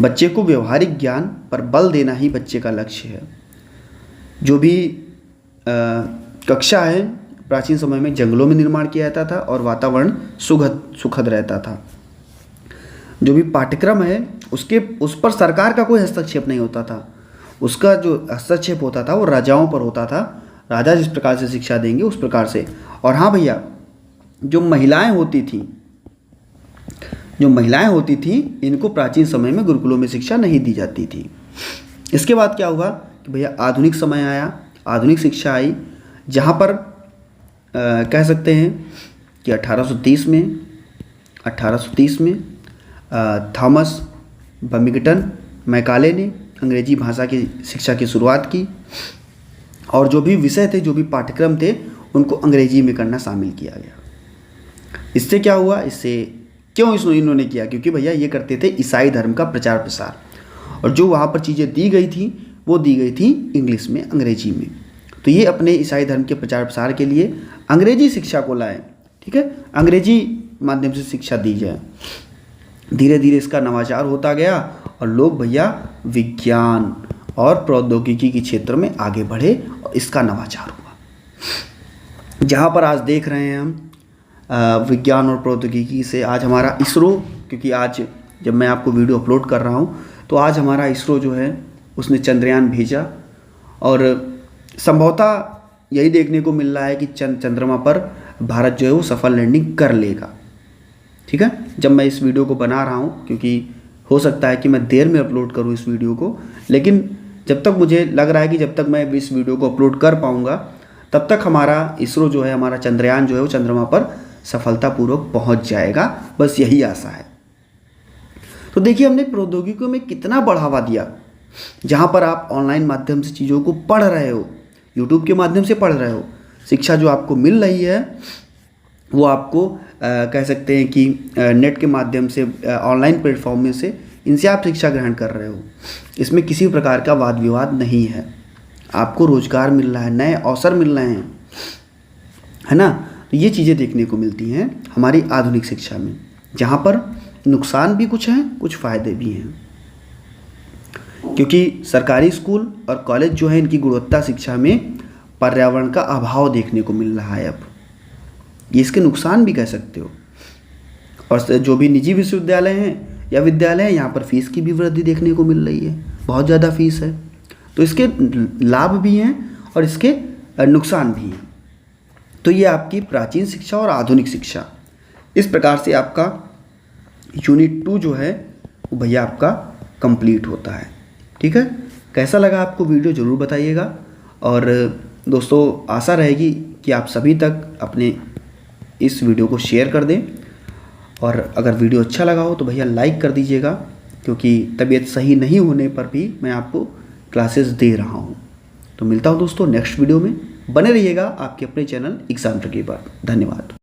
बच्चे को व्यवहारिक ज्ञान पर बल देना ही बच्चे का लक्ष्य है। जो भी कक्षा है प्राचीन समय में जंगलों में निर्माण किया जाता था और वातावरण सुखद रहता था। जो भी पाठ्यक्रम है उस पर सरकार का कोई हस्तक्षेप नहीं होता था। उसका जो हस्तक्षेप होता था वो राजाओं पर होता था। राजा जिस प्रकार से शिक्षा देंगे उस प्रकार से। और हाँ भैया, जो महिलाएं होती थी इनको प्राचीन समय में गुरुकुलों में शिक्षा नहीं दी जाती थी। इसके बाद क्या हुआ कि भैया आधुनिक समय आया, आधुनिक शिक्षा आई, जहाँ पर कह सकते हैं कि 1830 में थॉमस बमिंगटन मैकाले ने अंग्रेजी भाषा की शिक्षा की शुरुआत की और जो भी विषय थे, जो भी पाठ्यक्रम थे, उनको अंग्रेजी में करना शामिल किया गया। इससे क्या हुआ, क्यों इन्होंने किया? क्योंकि भैया ये करते थे ईसाई धर्म का प्रचार प्रसार, और जो वहाँ पर चीज़ें दी गई थी वो दी गई थी इंग्लिश में, अंग्रेजी में। तो ये अपने ईसाई धर्म के प्रचार प्रसार के लिए अंग्रेजी शिक्षा को लाए, ठीक है, अंग्रेजी माध्यम से शिक्षा दी जाए। धीरे धीरे इसका नवाचार होता गया और लोग भैया विज्ञान और प्रौद्योगिकी के क्षेत्र में आगे बढ़े और इसका नवाचार हुआ। जहाँ पर आज देख रहे हैं हम विज्ञान और प्रौद्योगिकी से आज हमारा इसरो, क्योंकि आज जब मैं आपको वीडियो अपलोड कर रहा हूँ तो आज हमारा इसरो जो है उसने चंद्रयान भेजा और संभवतः यही देखने को मिल रहा है कि चंद्रमा पर भारत जो है वो सफल लैंडिंग कर लेगा। ठीक है, जब मैं इस वीडियो को बना रहा हूँ, क्योंकि हो सकता है कि मैं देर में अपलोड करूँ इस वीडियो को, लेकिन जब तक मुझे लग रहा है कि जब तक मैं इस वीडियो को अपलोड कर पाऊँगा तब तक हमारा इसरो जो है, हमारा चंद्रयान जो है वो चंद्रमा पर सफलतापूर्वक पहुँच जाएगा। बस यही आशा है। तो देखिए हमने प्रौद्योगिकी में कितना बढ़ावा दिया। जहाँ पर आप ऑनलाइन माध्यम से चीज़ों को पढ़ रहे हो, यूट्यूब के माध्यम से पढ़ रहे हो, शिक्षा जो आपको मिल रही है वो आपको कह सकते हैं कि नेट के माध्यम से, ऑनलाइन प्लेटफॉर्म में से इनसे आप शिक्षा ग्रहण कर रहे हो। इसमें किसी प्रकार का वाद विवाद नहीं है। आपको रोजगार मिल रहा है, नए अवसर मिल रहे हैं, है ना। तो ये चीज़ें देखने को मिलती हैं हमारी आधुनिक शिक्षा में, जहाँ पर नुकसान भी कुछ हैं, कुछ फ़ायदे भी हैं। क्योंकि सरकारी स्कूल और कॉलेज जो है इनकी गुणवत्ता शिक्षा में पर्यावरण का अभाव देखने को मिल रहा है। अब ये इसके नुकसान भी कह सकते हो। और जो भी निजी विश्वविद्यालय हैं या विद्यालय हैं, यहाँ पर फीस की भी वृद्धि देखने को मिल रही है, बहुत ज़्यादा फीस है। तो इसके लाभ भी हैं और इसके नुकसान भी हैं। तो ये आपकी प्राचीन शिक्षा और आधुनिक शिक्षा, इस प्रकार से आपका यूनिट 2 जो है वो भैया आपका कंप्लीट होता है। ठीक है, कैसा लगा आपको वीडियो ज़रूर बताइएगा। और दोस्तों आशा रहेगी कि आप सभी तक अपने इस वीडियो को शेयर कर दें, और अगर वीडियो अच्छा लगा हो तो भैया लाइक कर दीजिएगा, क्योंकि तबीयत सही नहीं होने पर भी मैं आपको क्लासेस दे रहा हूँ। तो मिलता हूँ दोस्तों नेक्स्ट वीडियो में। बने रहिएगा आपके अपने चैनल एग्जाम ट्रिकी पर। धन्यवाद।